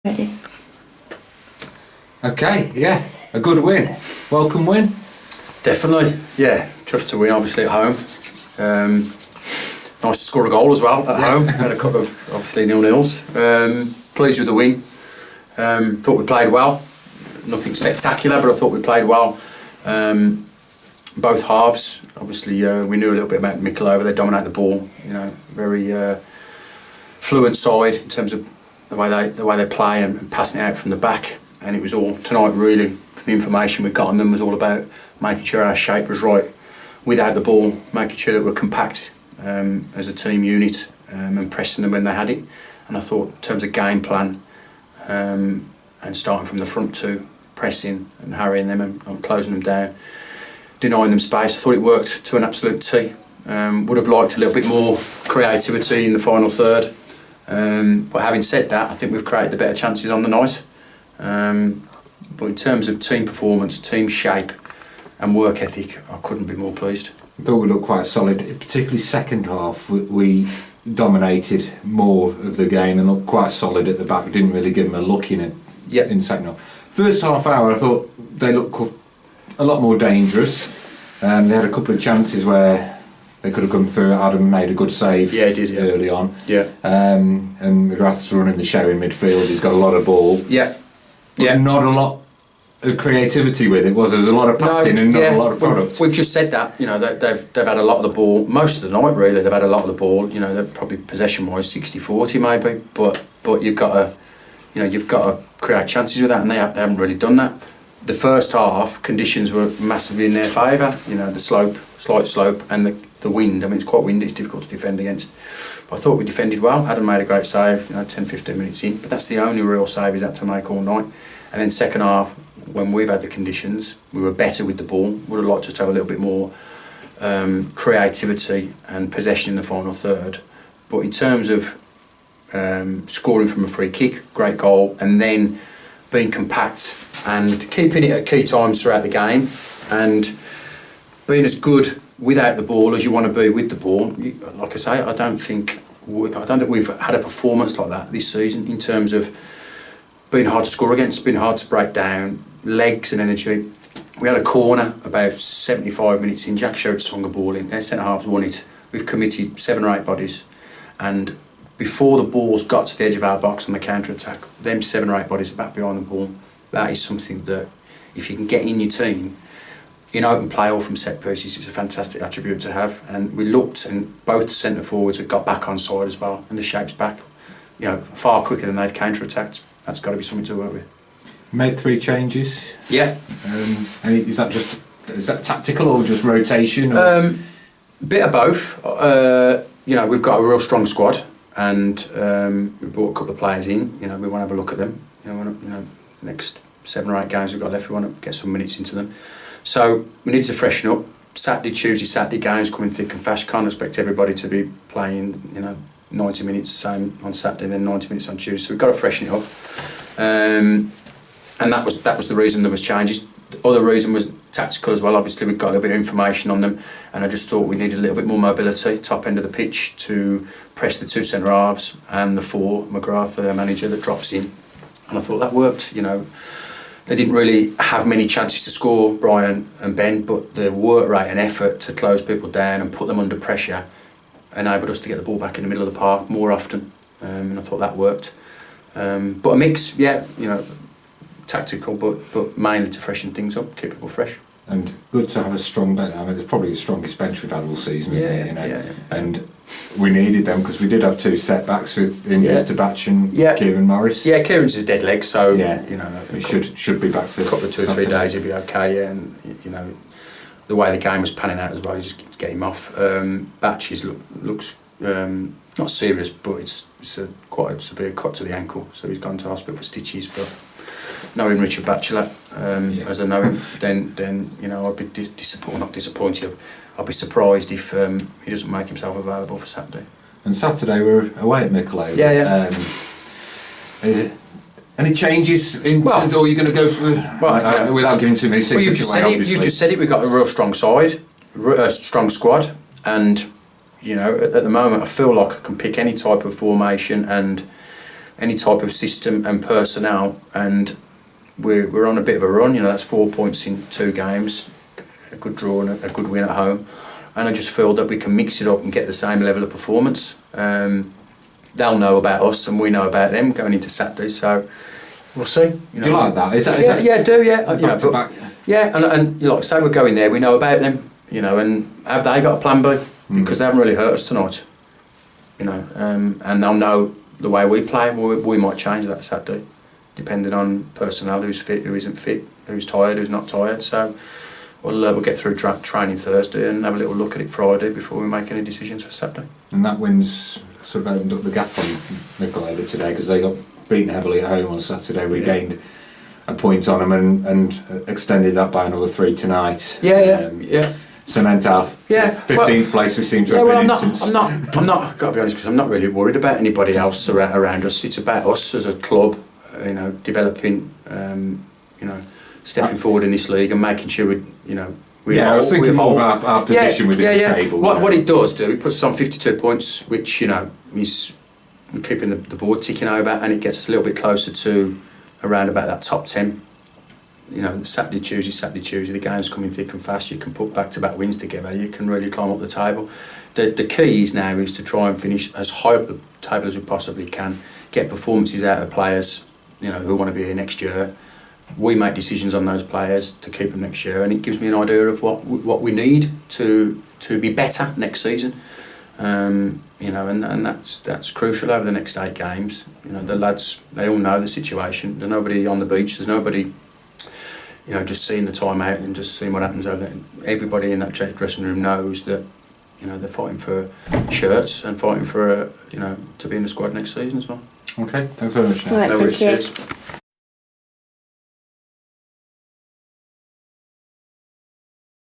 Ready? Okay, yeah, a good win. Welcome win. Definitely, yeah. Tough to win, obviously, at home. Nice to score a goal as well at home. Had a couple of, obviously, 0-0s. Pleased with the win. Thought we played well. Nothing spectacular, but I thought we played well. Both halves, obviously, we knew a little bit about Mickleover. They dominate the ball, you know, very fluent side in terms of the way they play and passing it out from the back. And it was all tonight, really, from the information we got on them, was all about making sure our shape was right without the ball, making sure that we're compact as a team unit and pressing them when they had it. And I thought, in terms of game plan and starting from the front two, pressing and harrying them and closing them down, denying them space, I thought it worked to an absolute T. Would have liked a little bit more creativity in the final third. But having said that, I think we've created the better chances on the night. But in terms of team performance, team shape and work ethic, I couldn't be more pleased. I thought we looked quite solid, particularly second half. We dominated more of the game and looked quite solid at the back. We didn't really give them a look in it in second half. First half hour, I thought they looked a lot more dangerous. They had a couple of chances where they could have come through. Adam made a good save early on. Yeah. And McGrath's running the show in midfield. He's got a lot of ball. Yeah. But not a lot of creativity with it, was there? There was a lot of passing and not a lot of product. We've just said that, you know, they've had a lot of the ball, most of the night really, they've had a lot of the ball, you know, they're probably possession-wise 60-40 maybe, but you've got to create chances with that, and they haven't really done that. The first half, conditions were massively in their favour, you know, the slight slope and the wind. I mean, it's quite windy, it's difficult to defend against. But I thought we defended well. Adam made a great save, you know, 10-15 minutes in, but that's the only real save he's had to make all night. And then second half, when we've had the conditions, we were better with the ball. Would have liked us to have a little bit more creativity and possession in the final third. But in terms of scoring from a free kick, great goal, and then being compact and keeping it at key times throughout the game and being as good without the ball as you want to be with the ball. Like I say, I don't think we've had a performance like that this season in terms of being hard to score against, being hard to break down, legs and energy. We had a corner about 75 minutes in. Jack Sherritt swung a ball in. Their centre halves won it. We've committed 7 or 8 bodies, and before the ball's got to the edge of our box on the counter attack, them 7 or 8 bodies are back behind the ball. That is something that, if you can get in your team in open play or from set pieces, it's a fantastic attribute to have. And we looked, and both the centre forwards have got back on side as well, and the shape's back, you know, far quicker than they've counter attacked. That's got to be something to work with. Made 3 changes. Yeah. And is that tactical or just rotation? Or? Bit of both. You know, we've got a real strong squad, and we brought a couple of players in. You know, we want to have a look at them. You know, the next 7 or 8 games we've got left, we want to get some minutes into them. So we need to freshen up. Saturday games coming thick and fast. Can't expect everybody to be playing, you know, 90 minutes same on Saturday and then 90 minutes on Tuesday. So we've got to freshen it up. And that was the reason there was changes. The other reason was tactical as well. Obviously we've got a little bit of information on them, and I just thought we needed a little bit more mobility, top end of the pitch, to press the 2 centre halves and the 4, McGrath, their manager, that drops in. And I thought that worked. You know, they didn't really have many chances to score, Brian and Ben, but the work rate and effort to close people down and put them under pressure enabled us to get the ball back in the middle of the park more often, and I thought that worked. But a mix, yeah, you know, tactical, but mainly to freshen things up, keep people fresh. And good to have a strong bench. I mean, it's probably the strongest bench we've had all season, isn't it? You know? Yeah. And we needed them because we did have 2 setbacks with injuries to Batch and Kieran Morris. Yeah, Kieran's his dead leg, so you know, he should be back for a couple of 2 or 3 days. He'll be okay. Yeah, and you know, the way the game was panning out as well, you just get him off. Batch looks not serious, but it's quite a severe cut to the ankle, so he's gone to hospital for stitches. But knowing Richard Batchelor as I know him, then you know, I'd be not disappointed. I'd be surprised if he doesn't make himself available for Saturday. And Saturday we're away at Mickleover. Yeah. Is it any changes in terms, or are you going to go for without giving too many secrets away? You've just said it. We've got a real strong side, a strong squad, and you know, at the moment I feel like I can pick any type of formation and any type of system and personnel, and we're on a bit of a run. You know, that's 4 points in 2 games, a good draw and a good win at home, and I just feel that we can mix it up and get the same level of performance. They'll know about us and we know about them going into Saturday, so we'll see. You know, do you like that? Is that yeah, I do, yeah. You know, back to back? Yeah, and you know, like say we're going there, we know about them, you know, and have they got a plan B? Because they haven't really hurt us tonight, you know, and they'll know the way we play. We might change that Saturday, depending on personnel, who's fit, who isn't fit, who's tired, who's not tired. So we'll get through training Thursday and have a little look at it Friday before we make any decisions for Saturday. And that win's sort of opened up the gap on Mickleover today, because they got beaten heavily at home on Saturday. We gained a point on them and extended that by another 3 tonight. Cement our 15th place we seem to have been in since. I'm not. Got to be honest, because I'm not really worried about anybody else around us. It's about us as a club, you know, developing, you know, stepping forward in this league and making sure I was thinking more of our position within the table. What it does do, it puts us on 52 points, which, you know, is we're keeping the board ticking over, and it gets us a little bit closer to around about that top 10. You know, Saturday, Tuesday, the game's coming thick and fast. You can put back-to-back wins together. You can really climb up the table. The key is now is to try and finish as high up the table as we possibly can. Get performances out of players, you know, who want to be here next year. We make decisions on those players to keep them next year, and it gives me an idea of what we need to be better next season. You know, and that's crucial over the next 8 games. You know, the lads, they all know the situation. There's nobody on the beach. There's nobody, you know, just seeing the time out and just seeing what happens over there. Everybody in that dressing room knows that, you know, they're fighting for shirts and fighting for, you know, to be in the squad next season as well. Okay, thanks very much. Right, No worries, cheers.